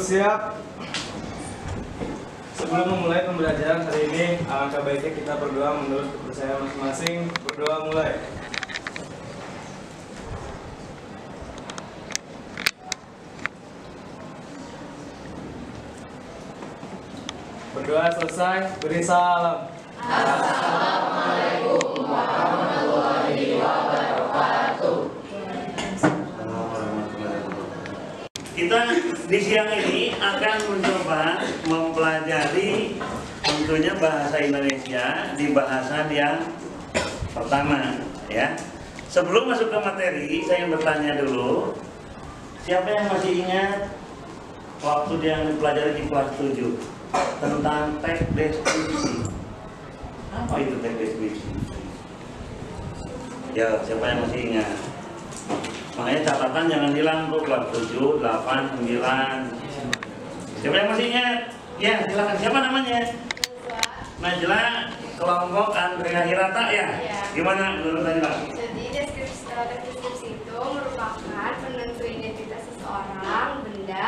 siap? Sebelum memulai pembelajaran hari ini, alangkah baiknya kita berdoa menurut kepercayaan masing-masing. Berdoa mulai. Berdoa selesai, beri salam. Assalamualaikum warahmatullahi wabarakatuh. Kita di siang ini akan mencoba mempelajari tentunya bahasa Indonesia di bahasan yang pertama, ya. Sebelum masuk ke materi, saya ingin bertanya dulu, siapa yang masih ingat waktu yang dipelajari di kelas 7 tentang teks deskripsi? Apa itu teks deskripsi? Ya, siapa yang masih ingat? Makanya catatan jangan hilang tuh, kelas 7, 8, 9. Siapa yang masih ingat? Ya, silakan. Siapa namanya? Najla, kelompok Andrea Hirata, ya? Gimana menurut Najla? Jadi deskripsi itu merupakan penentu identitas seseorang, benda,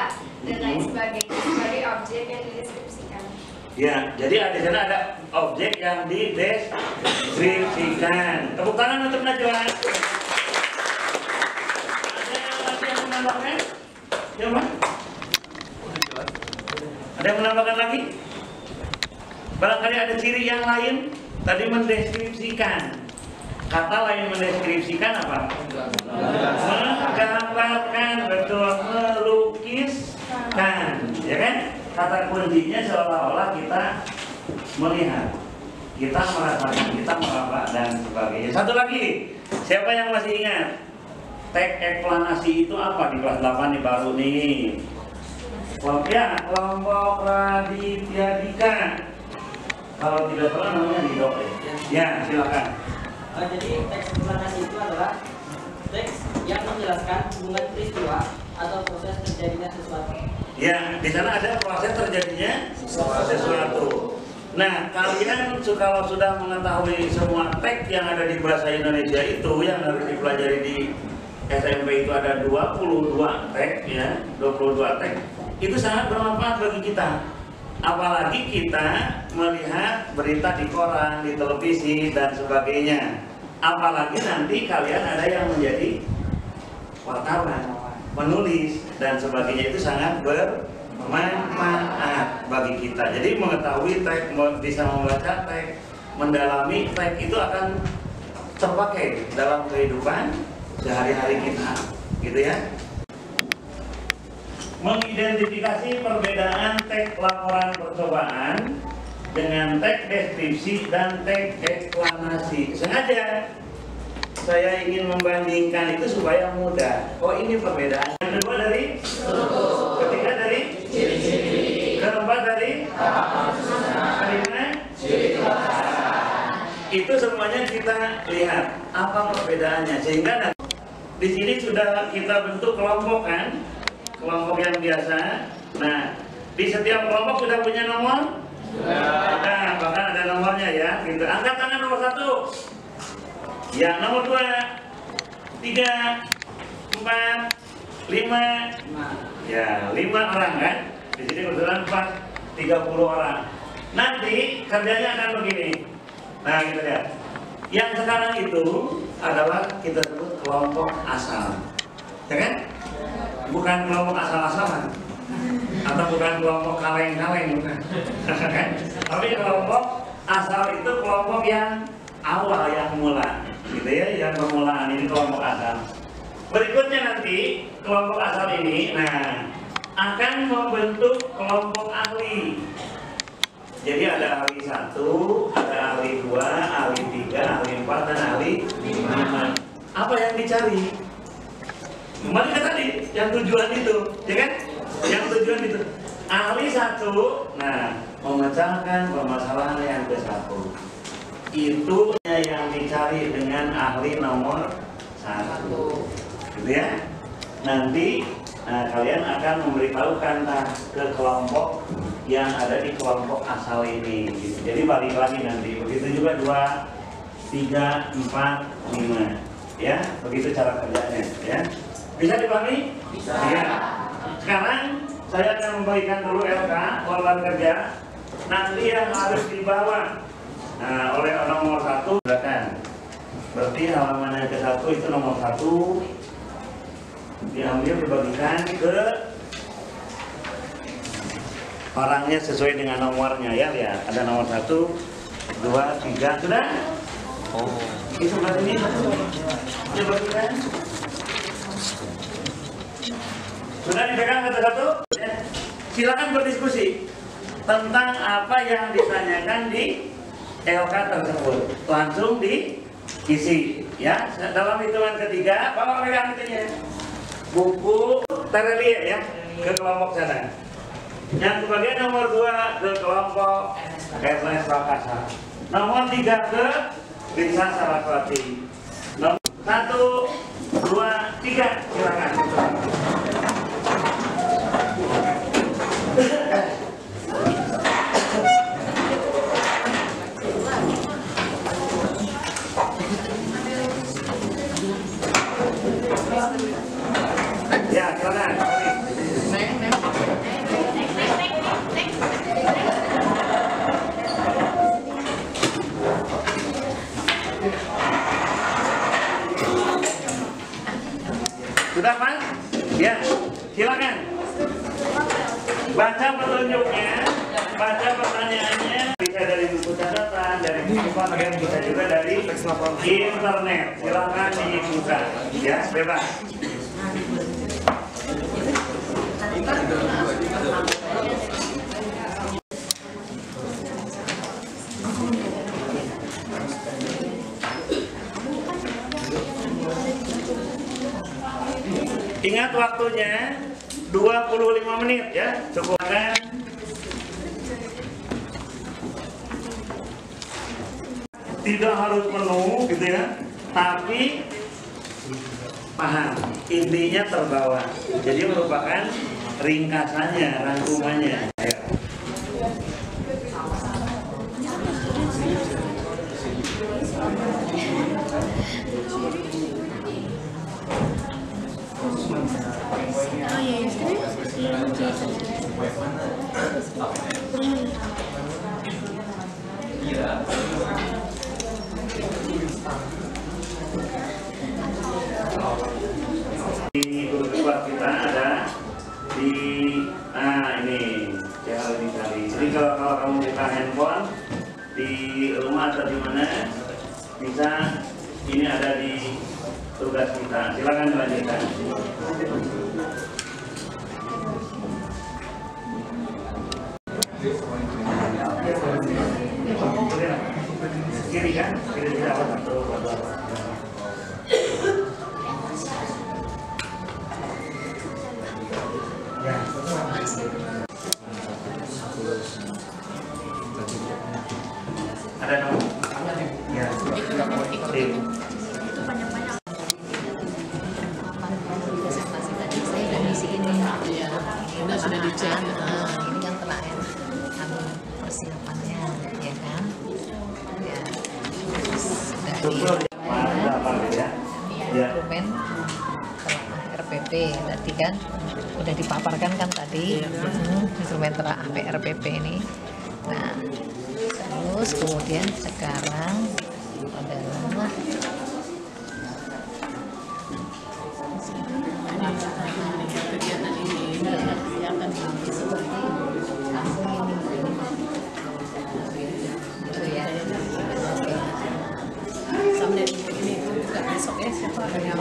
dan lain sebagainya sebagai objek yang dideskripsikan. Ya, jadi di sana ada objek yang dideskripsikan. Tepuk tangan untuk Najla. Siapa? Ada yang menambahkan lagi? Barangkali ada ciri yang lain. Tadi mendeskripsikan. Kata lain mendeskripsikan apa? Menggambarkan, betul, melukiskan, ya kan? Kata kuncinya seolah-olah kita melihat, kita merasakan, kita meraba dan sebagainya. Satu lagi, siapa yang masih ingat? Teks eksplanasi itu apa di kelas 8 nih baru nih? Kelompok Raditya Dika. Kalau tidak salah namanya Dido. Ya, silakan. Jadi teks eksplanasi itu adalah teks yang menjelaskan hubungan peristiwa atau proses terjadinya sesuatu. Ya, di sana ada proses terjadinya sesuatu. Nah, kalian kalau sudah mengetahui semua teks yang ada di bahasa Indonesia itu yang harus dipelajari di SMP itu ada 22 teks, ya, 22 teks. Itu sangat bermanfaat bagi kita. Apalagi kita melihat berita di koran, di televisi dan sebagainya. Apalagi nanti kalian ada yang menjadi wartawan, menulis dan sebagainya, itu sangat bermanfaat bagi kita. Jadi mengetahui teks, bisa membaca teks, mendalami teks itu akan terpakai dalam kehidupan sehari-hari kita, gitu ya. Mengidentifikasi perbedaan teks laporan percobaan dengan teks deskripsi dan teks eksplanasi. Sengaja saya ingin membandingkan itu supaya mudah. Oh, ini perbedaan. Yang kedua dari ketiga dari keempat dari kelima itu semuanya kita lihat apa perbedaannya, sehingga nanti di sini sudah kita bentuk kelompok kan, kelompok yang biasa. Nah, di setiap kelompok sudah punya nomor. Nah, bahkan ada nomornya ya. Gitu. Angkat tangan nomor 1. Ya, nomor 2, 3, 4, 5. Ya, 5 orang kan. Di sini kebetulan 30 orang. Nanti kerjanya akan begini. Nah, kita lihat. Yang sekarang itu adalah kita sebut kelompok asal, ya kan? Bukan kelompok asal-asalan, atau bukan kelompok kaleng-kaleng, bukan. Tapi kelompok asal itu kelompok yang awal, yang mula, gitu ya, yang permulaan. Ini kelompok asal. Berikutnya nanti kelompok asal ini, nah, akan membentuk kelompok ahli. Jadi ada ahli 1, ada ahli 2, ahli 3, ahli 4, dan ahli 5. Apa yang dicari? Kembali ke tadi, yang tujuan itu, ya kan? Yang tujuan itu. Ahli 1, nah, memecahkan permasalahan yang ke-1. Itu yang dicari dengan ahli nomor 1. Gitu ya? Nanti kalian akan memberitahukan ke kelompok yang ada di kelompok asal ini, gitu. Jadi balik lagi nanti, begitu juga 2, 3, 4, 5, ya, begitu cara kerjanya, ya. Bisa dipahami? Bisa. Ya. Sekarang saya akan membagikan dulu LK, korban kerja. Nanti yang harus dibawa oleh nomor 1, silakan. Berarti halaman yang ke-1 itu nomor 1 diambil dibagikan ke orangnya sesuai dengan nomornya ya. Lihat, ada nomor 1, 2, 3, sudah? Oh. Di sebelah ini dibagikan. Sudah dipegang satu-satu? Ya. Silakan berdiskusi tentang apa yang ditanyakan di LK tersebut. Langsung diisi ya. Dalam hitungan ketiga, Bapak pegang itunya. Buku terelie ya ke kelompok sana. Yang kemudian nomor 2 ke kelompok Ernest Prakasa. Nomor 3 ke Risa Saraswati. Nomor 1, 2, 3 silakan. Ya, silakan. Sudah, Pak? Ya, silakan. Baca petunjuknya, baca pertanyaannya, bisa dari buku catatan, dari buku paket, bisa juga dari internet. Silakan dibuka, ya, bebas. Ingat waktunya 25 menit ya, cukup kan? Tidak harus penuh gitu ya, tapi paham, intinya terbawa. Jadi merupakan ringkasannya, rangkumannya. Ayo. Di guru kelas kita ada di ini yang lebih kali. Jadi kalau kamu buka handphone di rumah atau di mana bisa, ini ada di tugas kita. Silakan dilanjutkan. Kiri kan? Kiri apa satu? Ya. Ada nomor? Ya. Sudah dicek. Ini yang terakhir kami persiapannya, ya kan? Ya. Dari dokumen RPP tadi kan udah dipaparkan kan tadi, instrumen telah RPP ini. Nah, terus kemudian sekarang adalah kegiatan ini akan seperti langsung ini gitu ya. Sampai ini juga besok ya, siapa yang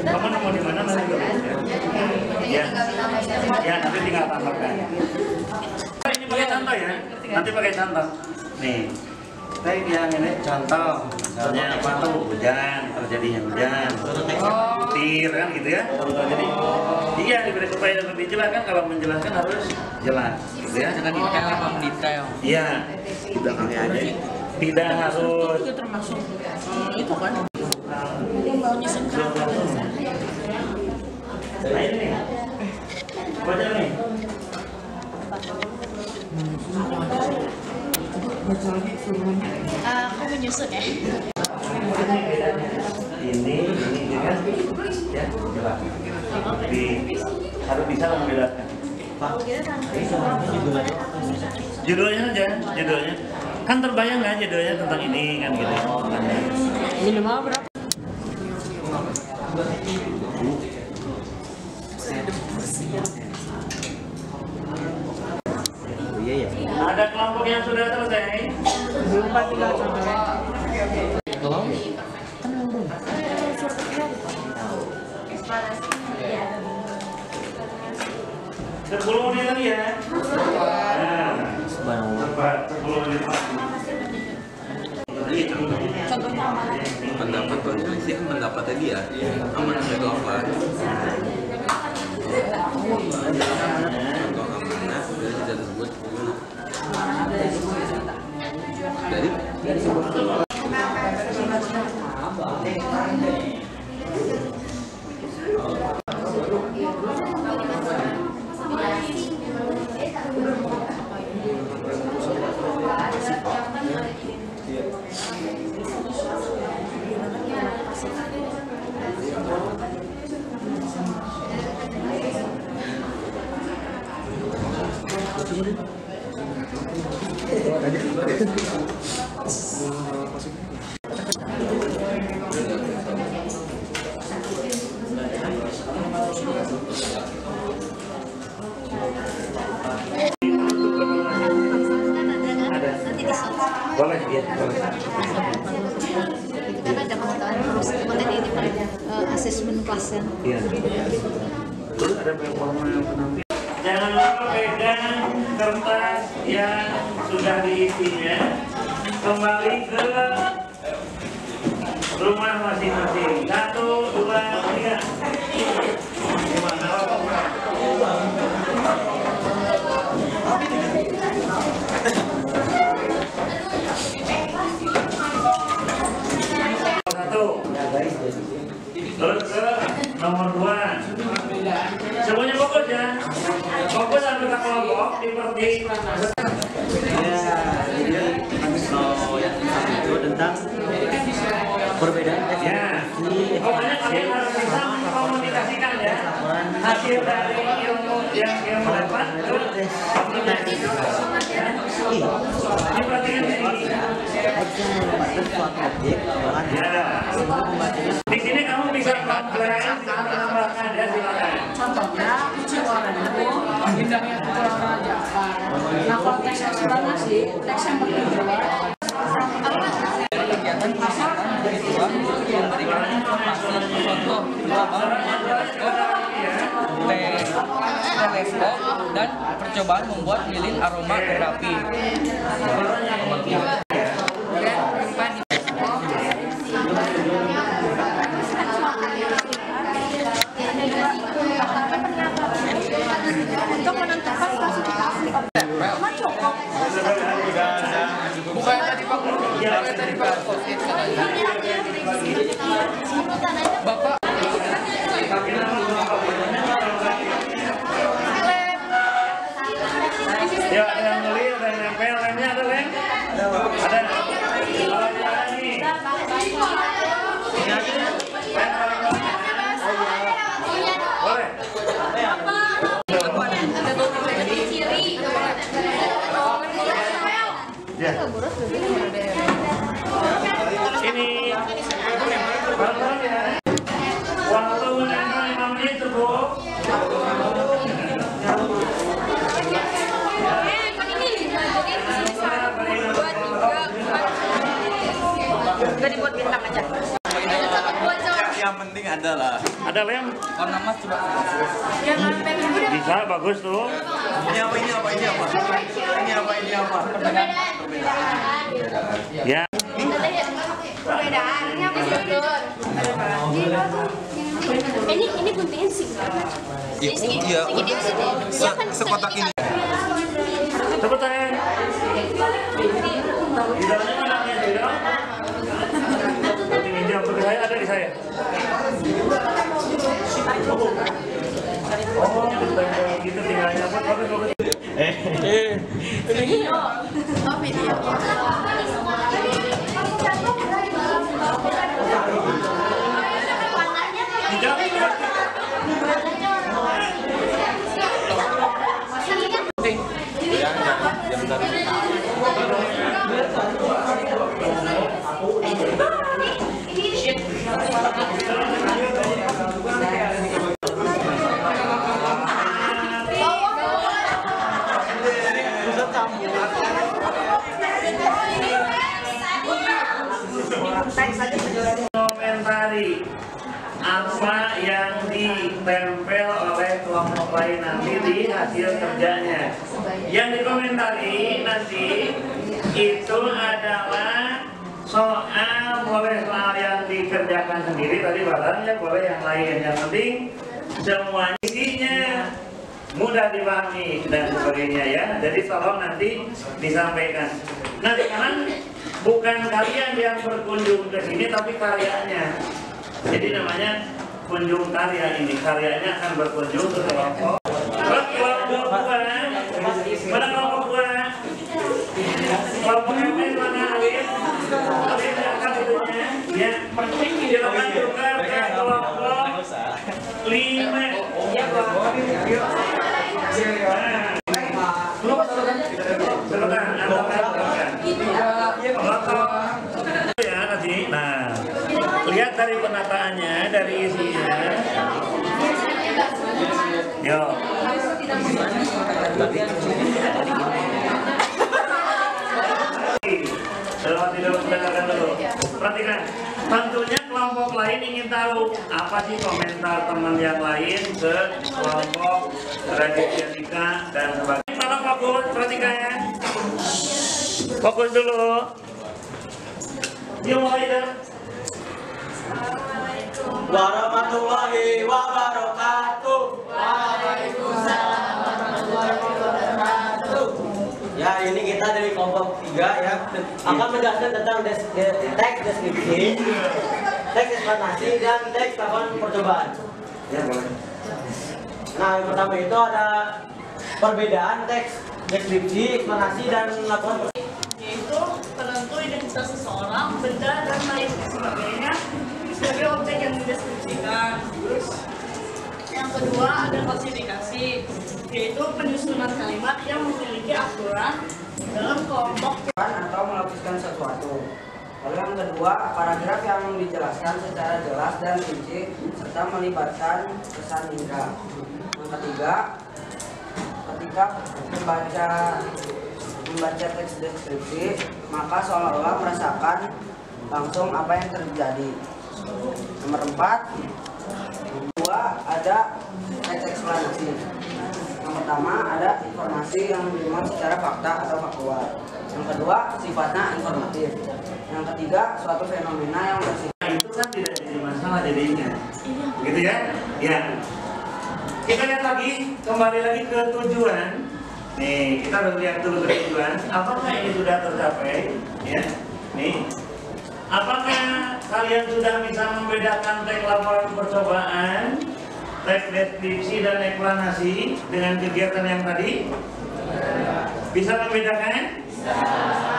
Kamu nemu di mana nanti? Ya, ya nanti tinggal tambahkan. Ini pakai contoh ya, nanti pakai contoh. Nih, saya yang ini contoh. Misalnya apa tuh hujan, terjadinya hujan, petir kan gitu ya. Contoh jadi, iya diberi supaya lebih jelas kan, kalau menjelaskan harus jelas, gitu ya. Jangan detail apa detail. Iya. Di belakangnya aja. Tidak harus. Itu termasuk itu kan. Yang baunya sengkak. Nah ini nih, baca nih. Aku menyusun ya. Ini kan, ya jelas. Harus bisa membedakan. Judulnya aja, judulnya. Kan terbayang nggak judulnya tentang ini kan gitu. Minimal berapa? Oh iya ya. Ada kelompok yang sudah selesai? Belum Pak, tinggal contohnya. Sepuluh menit lagi ya. Nah, 10 menit lagi. Pendapat organisasi kan pendapatnya dia amanah itu apa? Contoh amanah dari tidak tersebut dari Boleh, ya, boleh. Kan ada pengetahuan terus materi ini pada asesmen kelasnya. Iya. Terus ada performa penampilan. Jangan lupa pegang kertas yang sudah diisinya. Kembali ke rumah masing-masing. 1, 2, 3. Terus ke nomor 2. Semuanya fokus ya. Fokus anggota kelompok seperti Ya, jadi kalau yang itu tentang perbedaan ya. Pokoknya kalian harus bisa mengkomunikasikan ya hasil dari ilmu yang ilmu dapat ke diperhatikan ini. suatu objek Ya. Di sini kamu bisa mempelajari menambahkan ya, silakan. Contohnya kucing orang itu indahnya kepulauan raja. Nah kalau teks eksplanasi, teks yang bertujuan Kegiatan pemasaran bertujuan untuk memberikan informasi contoh teleskop dan percobaan membuat lilin aroma terapi. Untuk menentukan klasifikasi objek. Cuma cukup. bukan tadi Pak, bukan tadi Pak. Bapak Ya, ada yang beli, ada yang nempel, lemnya ada lem? Ada. Kalau ada nih. Lem paling banyak. Boleh. Ya. Ini. Bareng ya. Waktu nempel 5 menit cukup. Gak dibuat bintang aja. Yang penting adalah Ada lem? Warna emas coba. Bisa, bagus tuh. Ini apa? Ini apa? Ini apa? Ini apa? Ini apa? Ya. Perbedaannya apa sih, Dur? Ini guntingnya sih. Iya. Sekotak ini. Tepuk tangan. Di dalamnya mana ya, di dalam? Pinjam ke saya, ada di saya. Oh, gitu tinggal nyabut, bagus. Komentari apa yang ditempel oleh kelompok lain nanti di hasil kerjanya. Yang dikomentari nanti itu adalah soal, boleh soal yang dikerjakan sendiri tadi barangnya, boleh yang lain. Yang penting semuanya isinya mudah dipahami dan sebagainya ya. Jadi tolong nanti disampaikan. Nah sekarang bukan kalian yang berkunjung ke sini tapi karyanya. Jadi namanya kunjung karya ini. Karyanya akan berkunjung ke kelompok. Kelompok buah. Mana kelompok buah? Kelompok MN mana Alif? Alif akan itunya. Ya. Silakan tukar ke kelompok 5. Sebentar, ya nanti. Nah, lihat dari penataannya, dari isinya. Yo. Dengarkan dulu. Perhatikan. Tentunya kelompok lain ingin tahu apa sih komentar teman yang lain ke kelompok Raditya dan sebagainya. Tolong fokus, perhatikan ya. Fokus dulu. Yuk mulai dah. Warahmatullahi wabarakatuh. Waalaikumsalam warahmatullahi wabarakatuh. Ya, ini kita dari kelompok 3 ya akan menjelaskan tentang teks deskripsi, teks eksplanasi dan teks laporan percobaan. Ya boleh. Nah, yang pertama itu ada perbedaan teks deskripsi, eksplanasi dan laporan percobaan. Yaitu penentu identitas seseorang, benda dan lain sebagainya sebagai objek yang dideskripsikan. Terus yang kedua ada klasifikasi, yaitu penyusunan kalimat yang memiliki aturan dalam kelompok atau melukiskan sesuatu. Lalu yang kedua, paragraf yang dijelaskan secara jelas dan rinci serta melibatkan kesan indera. Yang ketiga, ketika membaca teks deskripsi, maka seolah-olah merasakan langsung apa yang terjadi. Nomor 4, ada teks eksplanasi. Yang pertama ada informasi yang dimuat secara fakta atau faktual. Yang kedua sifatnya informatif. Yang ketiga suatu fenomena yang bersifat. Itu kan tidak jadi masalah jadinya, gitu ya? Ya. Kita lihat lagi, kembali lagi ke tujuan. Nih, kita udah lihat dulu ke tujuan. Apakah ini sudah tercapai? Ya, nih. Apakah kalian sudah bisa membedakan teks laporan percobaan, teks deskripsi dan eksplanasi dengan kegiatan yang tadi? Bisa membedakan?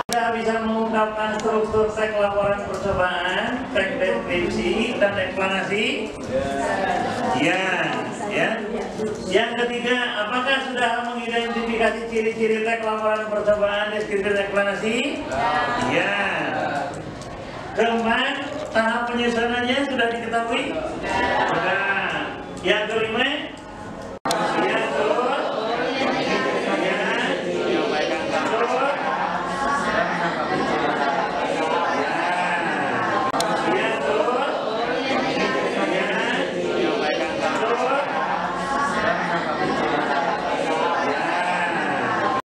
Sudah bisa mengungkapkan struktur teks laporan percobaan, teks deskripsi dan eksplanasi? Ya, ya. Yang ketiga, apakah sudah mengidentifikasi ciri-ciri teks laporan percobaan, deskripsi dan eksplanasi? Ya. Keempat, tahap penyusunannya sudah diketahui? Sudah. Yang kelima,